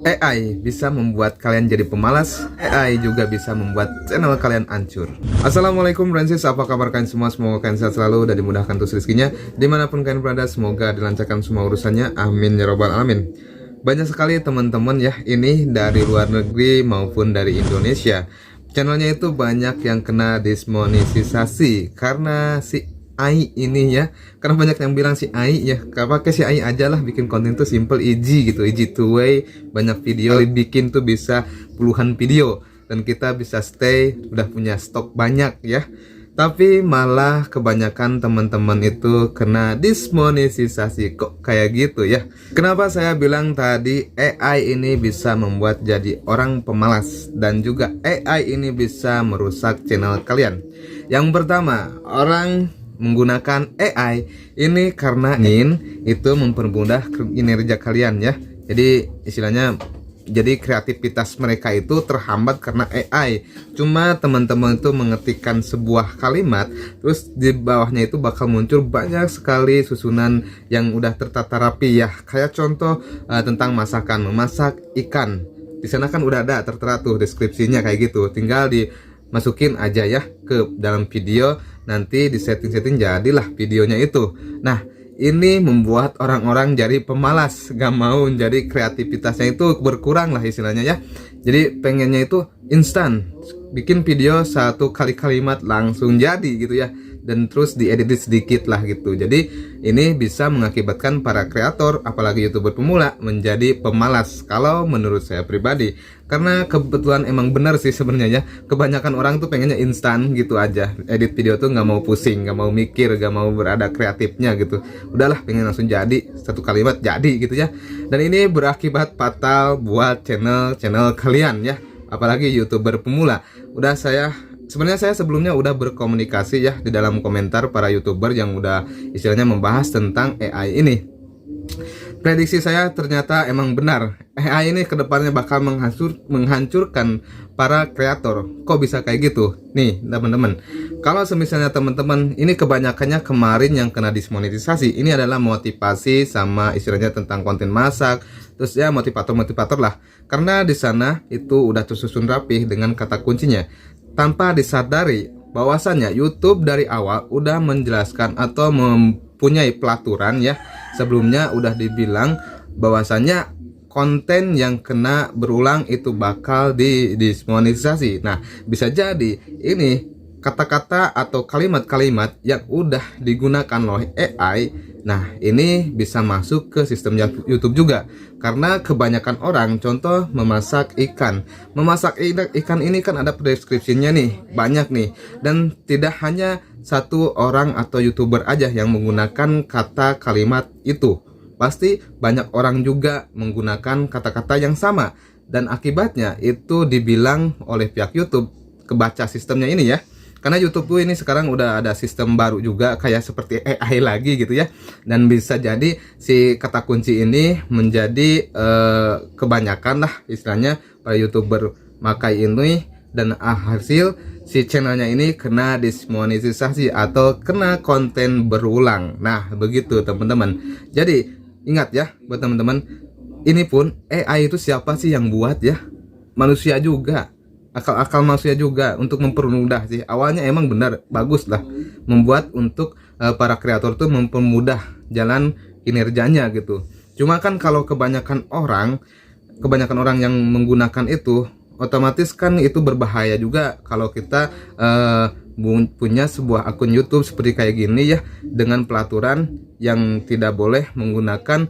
AI bisa membuat kalian jadi pemalas, AI juga bisa membuat channel kalian hancur. Assalamualaikum Francis, apa kabar kalian semua? Semoga kalian sehat selalu dan dimudahkan terus rezekinya. Dimanapun kalian berada, semoga dilancarkan semua urusannya. Amin ya robbal alamin. Banyak sekali teman-teman ya, ini dari luar negeri maupun dari Indonesia. Channelnya itu banyak yang kena dismonetisasi karena si AI ini ya, karena banyak yang bilang si AI ya, pakai si AI aja lah, bikin konten tuh simple, easy gitu, easy to way, banyak video, bikin tuh bisa puluhan video dan kita bisa stay, udah punya stok banyak ya. Tapi malah kebanyakan teman-teman itu kena dismonetisasi, kok kayak gitu ya. Kenapa saya bilang tadi AI ini bisa membuat jadi orang pemalas dan juga AI ini bisa merusak channel kalian. Yang pertama, orang menggunakan AI ini karena ingin itu mempermudah kinerja kalian ya. Jadi istilahnya, jadi kreativitas mereka itu terhambat karena AI. Cuma teman-teman itu mengetikkan sebuah kalimat, terus di bawahnya itu bakal muncul banyak sekali susunan yang udah tertata rapi ya. Kayak contoh tentang masakan, memasak ikan. Di sana kan udah ada tertera tuh deskripsinya kayak gitu. Tinggal dimasukin aja ya ke dalam video, nanti di setting-setting jadilah videonya itu. Nah, ini membuat orang-orang jadi pemalas, gak mau, jadi kreativitasnya itu berkurang lah istilahnya ya. Jadi pengennya itu instan, bikin video satu kali kalimat langsung jadi gitu ya, dan terus diedit sedikit lah gitu. Jadi ini bisa mengakibatkan para kreator, apalagi youtuber pemula, menjadi pemalas kalau menurut saya pribadi. Karena kebetulan emang benar sih sebenarnya ya, kebanyakan orang tuh pengennya instan gitu aja, edit video tuh nggak mau pusing, nggak mau mikir, nggak mau berada kreatifnya gitu. Udahlah, pengen langsung jadi, satu kalimat jadi gitu ya. Dan ini berakibat fatal buat channel kalian ya, apalagi youtuber pemula. Sebenarnya saya sebelumnya udah berkomunikasi ya di dalam komentar para youtuber yang udah istilahnya membahas tentang AI ini. Prediksi saya ternyata emang benar. AI ini kedepannya bakal menghancurkan para kreator. Kok bisa kayak gitu? Nih teman-teman, kalau misalnya teman-teman ini kebanyakannya kemarin yang kena dismonetisasi, ini adalah motivasi sama istilahnya tentang konten masak, terus ya motivator lah. Karena di sana itu udah tersusun rapih dengan kata kuncinya, tanpa disadari bahwasannya YouTube dari awal udah menjelaskan atau mempunyai pelaturan ya. Sebelumnya udah dibilang bahwasannya konten yang kena berulang itu bakal dismonetisasi. Nah, bisa jadi ini kata-kata atau kalimat-kalimat yang udah digunakan oleh AI, nah ini bisa masuk ke sistem YouTube juga. Karena kebanyakan orang, contoh memasak ikan. Memasak ikan ini kan ada deskripsinya nih, banyak nih. Dan tidak hanya satu orang atau YouTuber aja yang menggunakan kata kalimat itu. Pasti banyak orang juga menggunakan kata-kata yang sama. Dan akibatnya itu dibilang oleh pihak YouTube, kebaca sistemnya ini ya. Karena YouTube tuh ini sekarang udah ada sistem baru juga, kayak seperti AI lagi gitu ya. Dan bisa jadi si kata kunci ini menjadi kebanyakan lah istilahnya para YouTuber makai ini, dan hasil si channelnya ini kena dismonetisasi atau kena konten berulang. Nah begitu teman-teman. Jadi ingat ya buat teman-teman, ini pun AI itu siapa sih yang buat ya? Manusia juga, akal-akal manusia juga, untuk mempermudah sih. Awalnya emang benar bagus lah, membuat untuk para kreator tuh mempermudah jalan kinerjanya gitu. Cuma kan kalau kebanyakan orang yang menggunakan itu, otomatis kan itu berbahaya juga kalau kita punya sebuah akun YouTube seperti kayak gini ya, dengan pelaturan yang tidak boleh menggunakan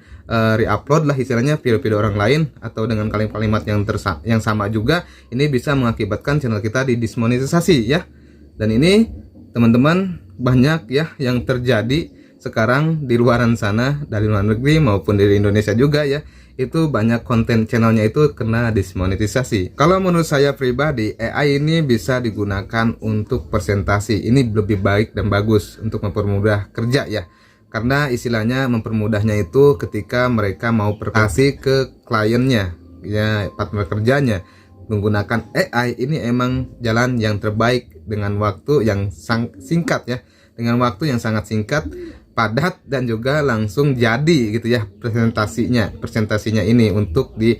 reupload lah istilahnya video-video orang lain, atau dengan kalimat yang sama juga. Ini bisa mengakibatkan channel kita dismonetisasi ya. Dan ini teman-teman banyak ya yang terjadi sekarang di luaran sana, dari luar negeri maupun dari Indonesia juga ya. Itu banyak konten channelnya itu kena dismonetisasi. Kalau menurut saya pribadi, AI ini bisa digunakan untuk presentasi. Ini lebih baik dan bagus untuk mempermudah kerja ya. Karena istilahnya mempermudahnya itu ketika mereka mau presentasi ke kliennya ya, partner kerjanya. Menggunakan AI ini emang jalan yang terbaik dengan waktu yang singkat ya. Dengan waktu yang sangat singkat, padat, dan juga langsung jadi gitu ya presentasinya ini untuk di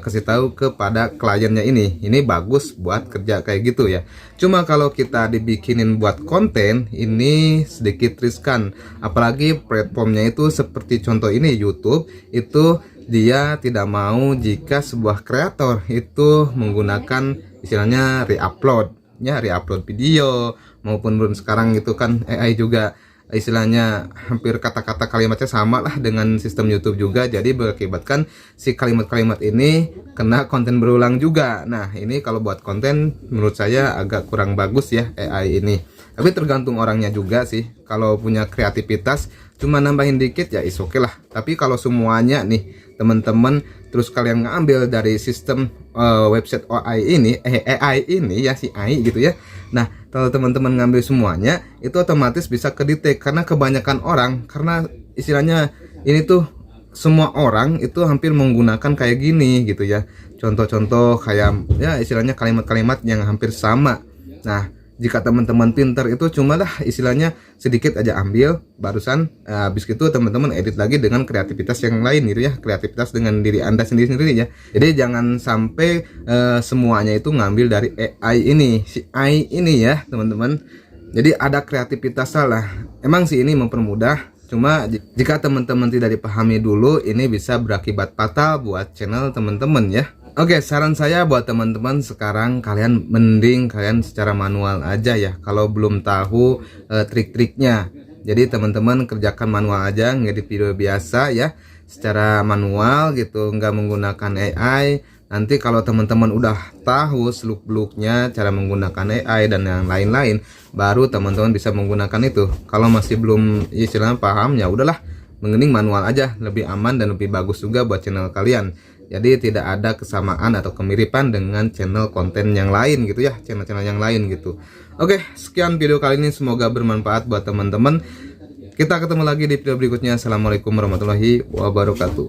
kasih tahu kepada kliennya ini bagus buat kerja kayak gitu ya. Cuma kalau kita dibikinin buat konten ini sedikit riskan, apalagi platformnya itu seperti contoh ini YouTube itu dia tidak mau jika sebuah kreator itu menggunakan istilahnya re-upload video, maupun sekarang itu kan AI juga istilahnya hampir kata-kata kalimatnya sama lah dengan sistem YouTube juga, jadi berakibatkan si kalimat-kalimat ini kena konten berulang juga. Nah ini kalau buat konten menurut saya agak kurang bagus ya AI ini, tapi tergantung orangnya juga sih. Kalau punya kreativitas cuma nambahin dikit ya is oke lah, tapi kalau semuanya nih teman-teman terus kalian ngambil dari sistem website AI ini ya, si AI gitu ya. Nah kalau teman-teman ngambil semuanya itu otomatis bisa kedetek, karena kebanyakan orang, karena istilahnya ini tuh semua orang itu hampir menggunakan kayak gini gitu ya, contoh-contoh kayak ya istilahnya kalimat-kalimat yang hampir sama. Nah jika teman-teman pinter itu cuma lah istilahnya sedikit aja ambil barusan, habis itu teman-teman edit lagi dengan kreativitas yang lain gitu ya, kreativitas dengan diri Anda sendiri-sendiri ya. Jadi jangan sampai semuanya itu ngambil dari AI ini, si AI ini ya teman-teman. Jadi ada kreativitas salah. Emang sih ini mempermudah, cuma jika teman-teman tidak dipahami dulu ini bisa berakibat fatal buat channel teman-teman ya. Oke, saran saya buat teman-teman sekarang kalian mending kalian secara manual aja ya, kalau belum tahu trik-triknya. Jadi teman-teman kerjakan manual aja, ngedit video biasa ya, secara manual gitu, nggak menggunakan AI. Nanti kalau teman-teman udah tahu seluk-beluknya cara menggunakan AI dan yang lain-lain, baru teman-teman bisa menggunakan itu. Kalau masih belum istilahnya paham ya udahlah, mending manual aja, lebih aman dan lebih bagus juga buat channel kalian. Jadi tidak ada kesamaan atau kemiripan dengan channel konten yang lain gitu ya, channel-channel yang lain gitu. Oke, sekian video kali ini, semoga bermanfaat buat teman-teman. Kita ketemu lagi di video berikutnya. Assalamualaikum warahmatullahi wabarakatuh.